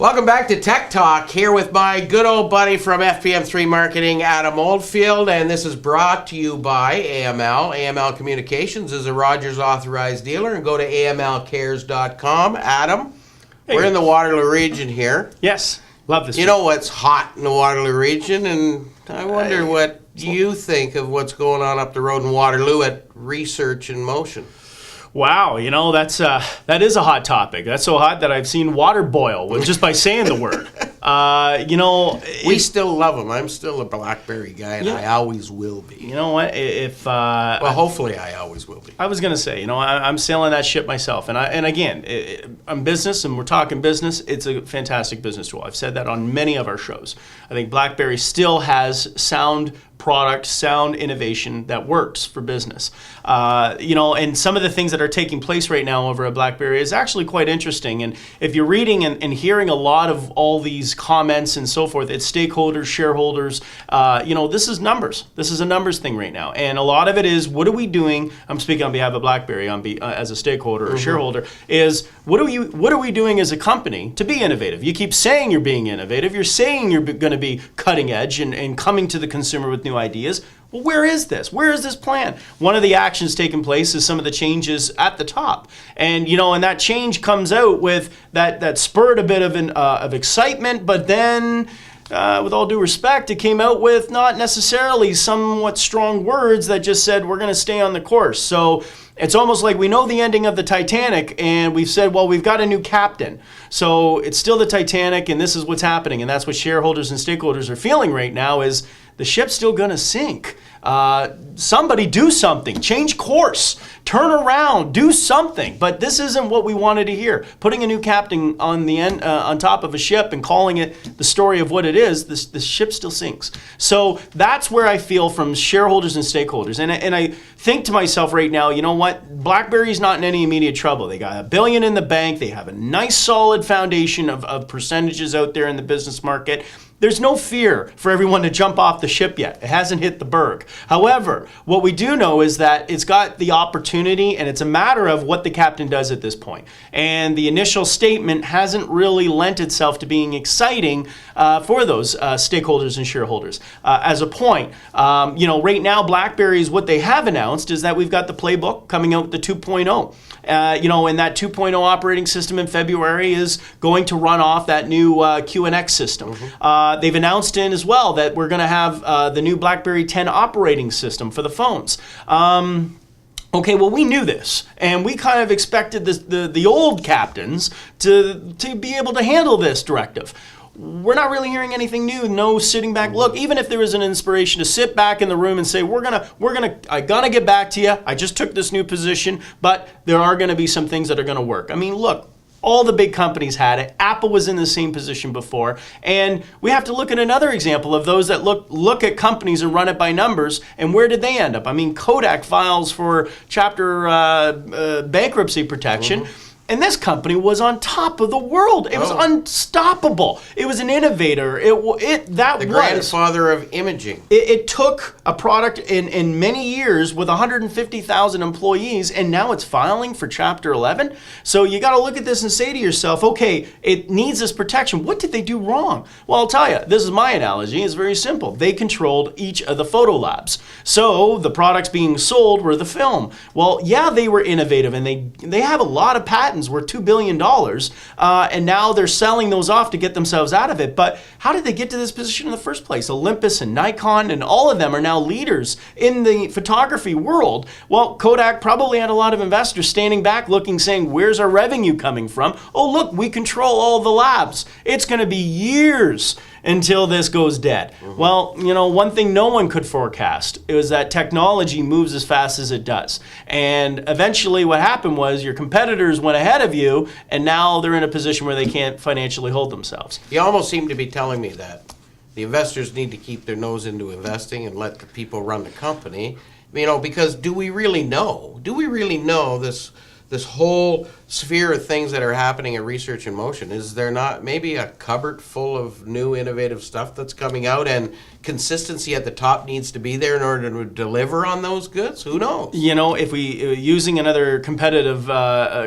Welcome back to Tech Talk, here with my good old buddy from FPM3 Marketing, Adam Oldfield, and this is brought to you by AML. AML Communications is a Rogers authorized dealer, and go to amlcares.com. Adam, we're in the Waterloo region here. Yes, love this. You know what's hot in the Waterloo region, and I wonder what you think of what's going on up the road in Waterloo at Research in Motion. Wow, you know, that is a hot topic. That's so hot that I've seen water boil with just by saying the word. We still love them. I'm still a BlackBerry guy, and I always will be. You know what? If well, hopefully, I always will be. I was gonna say, I'm sailing that ship myself, and again, I'm business, and we're talking business. It's a fantastic business tool. I've said that on many of our shows. I think BlackBerry still has sound product, sound innovation that works for business. And some of the things that are taking place right now over at BlackBerry is actually quite interesting. And if you're reading and hearing a lot of all these comments and so forth, it's stakeholders, shareholders, this is numbers. This is a numbers thing right now. And a lot of it is, what are we doing? I'm speaking on behalf of BlackBerry as a stakeholder or shareholder, is what are we doing as a company to be innovative? You keep saying you're being innovative. You're saying you're going to be cutting edge and coming to the consumer with new ideas. Well, where is this? Where is this plan? One of the actions taking place is some of the changes at the top. And, and that change comes out with that spurred a bit of excitement, but then, with all due respect, it came out with not necessarily somewhat strong words that just said, we're going to stay on the course. So it's almost like we know the ending of the Titanic, and we've said, well, we've got a new captain. So it's still the Titanic, and this is what's happening. And that's what shareholders and stakeholders are feeling right now is the ship's still going to sink. Somebody do something. Change course. Turn around. Do something. But this isn't what we wanted to hear. Putting a new captain on the end, on top of a ship and calling it the story of what it is, the ship still sinks. So that's where I feel from shareholders and stakeholders. And I think to myself right now, you know what? BlackBerry's not in any immediate trouble. They got $1 billion in the bank. They have a nice solid foundation of percentages out there in the business market. There's no fear for everyone to jump off the ship yet. It hasn't hit the berg. However, what we do know is that it's got the opportunity, and it's a matter of what the captain does at this point. And the initial statement hasn't really lent itself to being exciting for those stakeholders and shareholders. As a point, right now, BlackBerry's what they have announced is that we've got the playbook coming out with the 2.0. And that 2.0 operating system in February is going to run off that new QNX system. They've announced in as well that we're going to have the new BlackBerry 10 operating system for the phones. Okay, well, we knew this, and we kind of expected the old captains to be able to handle this directive. We're not really hearing anything new. No sitting back. Look, even if there was an inspiration to sit back in the room and say, I gotta get back to you. I just took this new position, but there are going to be some things that are going to work. I mean, look. All the big companies had it. Apple was in the same position before. And we have to look at another example of those that look at companies and run it by numbers. And where did they end up? I mean, Kodak files for Chapter bankruptcy protection. And this company was on top of the world. It was unstoppable. It was an innovator. The grandfather of imaging. It took a product in many years with 150,000 employees, and now it's filing for Chapter 11. So you got to look at this and say to yourself, okay, it needs this protection. What did they do wrong? Well, I'll tell you, this is my analogy. It's very simple. They controlled each of the photo labs. So the products being sold were the film. Well, yeah, they were innovative, and they have a lot of patents worth $2 billion, and now they're selling those off to get themselves out of it. But how did they get to this position in the first place? Olympus and Nikon and all of them are now leaders in the photography world. Well, Kodak probably had a lot of investors standing back looking, saying, where's our revenue coming from? Oh, look, we control all the labs. It's going to be years until this goes dead. Well, one thing no one could forecast is that technology moves as fast as it does. And eventually what happened was your competitors went ahead of you, and now they're in a position where they can't financially hold themselves. You almost seem to be telling me that the investors need to keep their nose into investing and let the people run the company. Because do we really know? Do we really know this this whole sphere of things that are happening at Research in Motion? Is there not maybe a cupboard full of new innovative stuff that's coming out, and consistency at the top needs to be there in order to deliver on those goods? Who knows? You know, if we using another competitive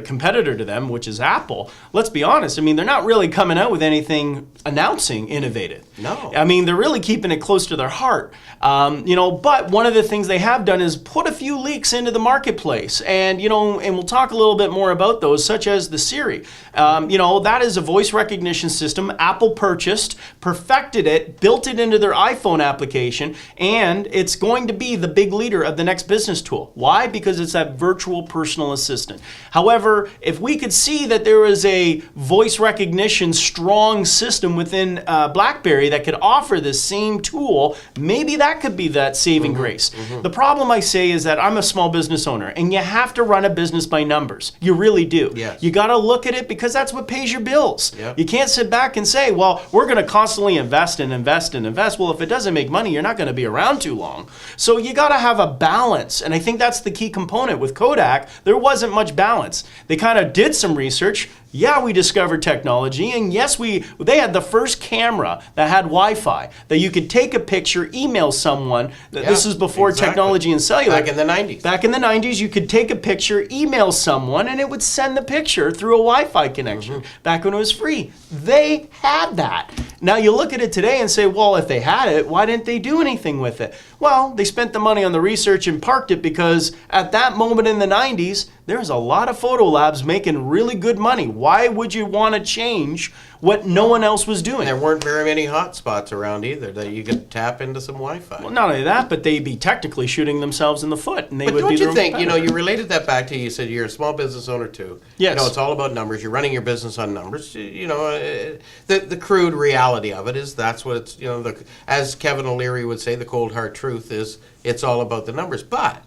competitor to them, which is Apple, let's be honest. I mean, they're not really coming out with anything announcing innovative. No. I mean, they're really keeping it close to their heart. You know, but one of the things they have done is put a few leaks into the marketplace, and you know, and we'll talk a little bit more about those, such as the Siri. You know, that is a voice recognition system Apple purchased, perfected it, built it into their iPhone application, and it's going to be the big leader of the next business tool. Why? Because it's that virtual personal assistant. However, if we could see that there is a voice recognition strong system within BlackBerry that could offer this same tool, maybe that could be that saving grace. The problem, I say, is that I'm a small business owner, and you have to run a business by numbers. You really do. Yes. You got to look at it because that's what pays your bills. Yep. You can't sit back and say, well, we're going to constantly invest and invest and invest. Well, if it doesn't make money, you're not going to be around too long. So you got to have a balance, and I think that's the key component. With Kodak, there wasn't much balance. They kind of did some research. Yeah, we discovered technology, and yes, they had the first camera that had Wi-Fi, that you could take a picture, email someone. This is before exactly. technology and cellular. Back in the 90s. Back in the 90s, you could take a picture, email someone, and it would send the picture through a Wi-Fi connection. Back when it was free. They had that. Now you look at it today and say, well, if they had it, why didn't they do anything with it? Well, they spent the money on the research and parked it because at that moment in the 90s, there's a lot of photo labs making really good money. Why would you want to change what no one else was doing? There weren't very many hot spots around either that you could tap into some Wi-Fi. Well, not only that, but they'd be technically shooting themselves in the foot, and they But would don't be you their think, own you know, competitor. you related that back to, you said you're a small business owner too. Yes. You know, it's all about numbers. You're running your business on numbers. You know, the crude reality of it is that's what it's, you know, as Kevin O'Leary would say, the cold hard truth is it's all about the numbers. But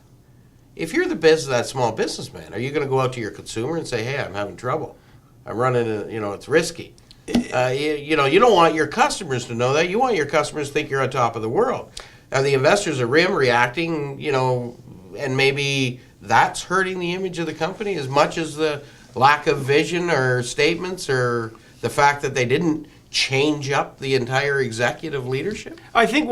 if you're that small businessman, are you going to go out to your consumer and say, hey, I'm having trouble. I'm running, you know, it's risky. You know, you don't want your customers to know that. You want your customers to think you're on top of the world. Are the investors of RIM reacting, you know, and maybe that's hurting the image of the company as much as the lack of vision or statements or the fact that they didn't change up the entire executive leadership? I think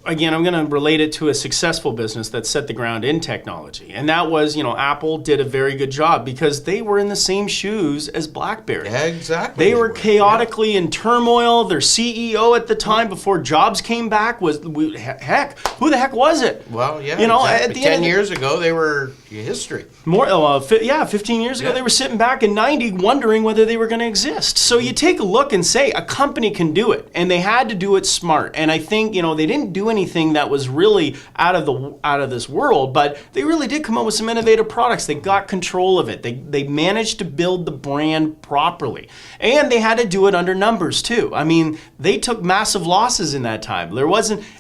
again, I'm going to relate it to a successful business that set the ground in technology. And that was, you know, Apple did a very good job because they were in the same shoes as BlackBerry. Yeah, exactly. They were chaotically in turmoil. Their CEO at the time, before Jobs came back, was, heck, who the heck was it? Well, yeah, you know, exactly. at the 10 end of years ago, they were history. 15 years ago, Yeah. they were sitting back in 90 wondering whether they were going to exist. So you take a look and say, a company can do it, and they had to do it smart. And I think, you know, they didn't do anything that was really out of this world, but they really did come up with some innovative products. They got control of it. They managed to build the brand properly, and they had to do it under numbers too. I mean, they took massive losses in that time.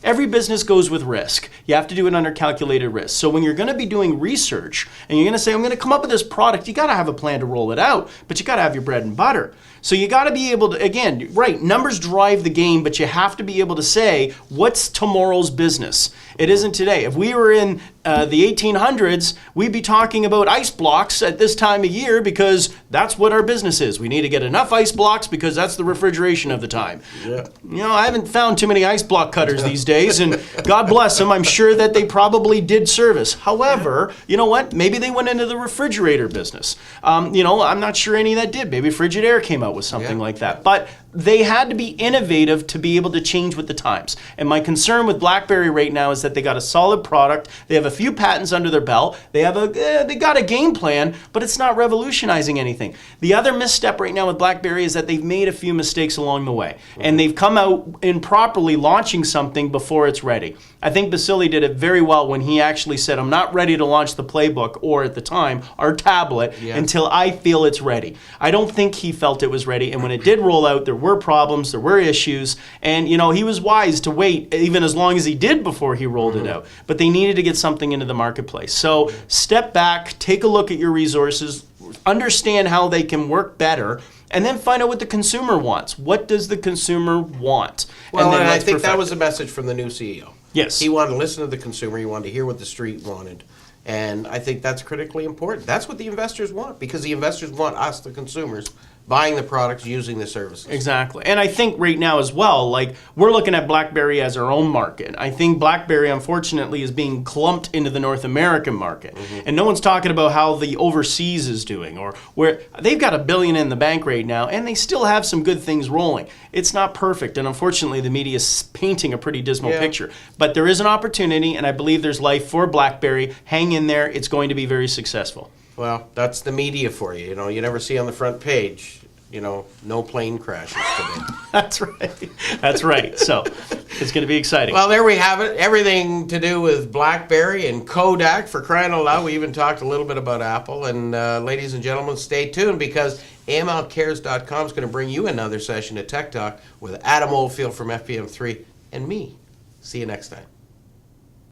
Every business goes with risk. You have to do it under calculated risk. So when you're going to be doing research and you're going to say, I'm going to come up with this product, you got to have a plan to roll it out, but you got to have your bread and butter. So you got to be able to, again, right, numbers drive the game, but you have to be able to say, what's tomorrow's business? It isn't today. If we were in the 1800s, we'd be talking about ice blocks at this time of year because that's what our business is. We need to get enough ice blocks because that's the refrigeration of the time. Yeah. You know, I haven't found too many ice block cutters these days, and God bless them, I'm sure that they probably did service. However, you know what? Maybe they went into the refrigerator business. You know, I'm not sure any that did. Maybe Frigidaire came out with something like that. But they had to be innovative to be able to change with the times. And my concern with BlackBerry right now is that they got a solid product. They have a few patents under their belt. They got a game plan, but it's not revolutionizing anything. The other misstep right now with BlackBerry is that they've made a few mistakes along the way. And they've come out improperly launching something before it's ready. I think Basili did it very well when he actually said, I'm not ready to launch the Playbook, or at the time, our tablet, until I feel it's ready. I don't think he felt it was ready. And when it did roll out, there were problems, there were issues, and you know, he was wise to wait even as long as he did before he rolled it out. But they needed to get something into the marketplace. So step back, take a look at your resources, understand how they can work better, and then find out what the consumer wants. What does the consumer want? Well, and I let's think that perfect was it. a message from the new CEO. Yes. He wanted to listen to the consumer. He wanted to hear what the street wanted. And I think that's critically important. That's what the investors want, because the investors want us, the consumers, buying the products, using the services. Exactly. And I think right now as well, like, we're looking at BlackBerry as our own market. I think BlackBerry, unfortunately, is being clumped into the North American market. And no one's talking about how the overseas is doing, or where they've got $1 billion in the bank right now, and they still have some good things rolling. It's not perfect, and unfortunately, the media is painting a pretty dismal picture. But there is an opportunity, and I believe there's life for BlackBerry. Hang in there. It's going to be very successful. Well, that's the media for you. You know, you never see on the front page, you know, no plane crashes today. That's right. That's right. So it's going to be exciting. Well, there we have it. Everything to do with BlackBerry and Kodak, for crying out loud. We even talked a little bit about Apple. And ladies and gentlemen, stay tuned, because AMLcares.com is going to bring you another session of Tech Talk with Adam Oldfield from FPM3 and me. See you next time.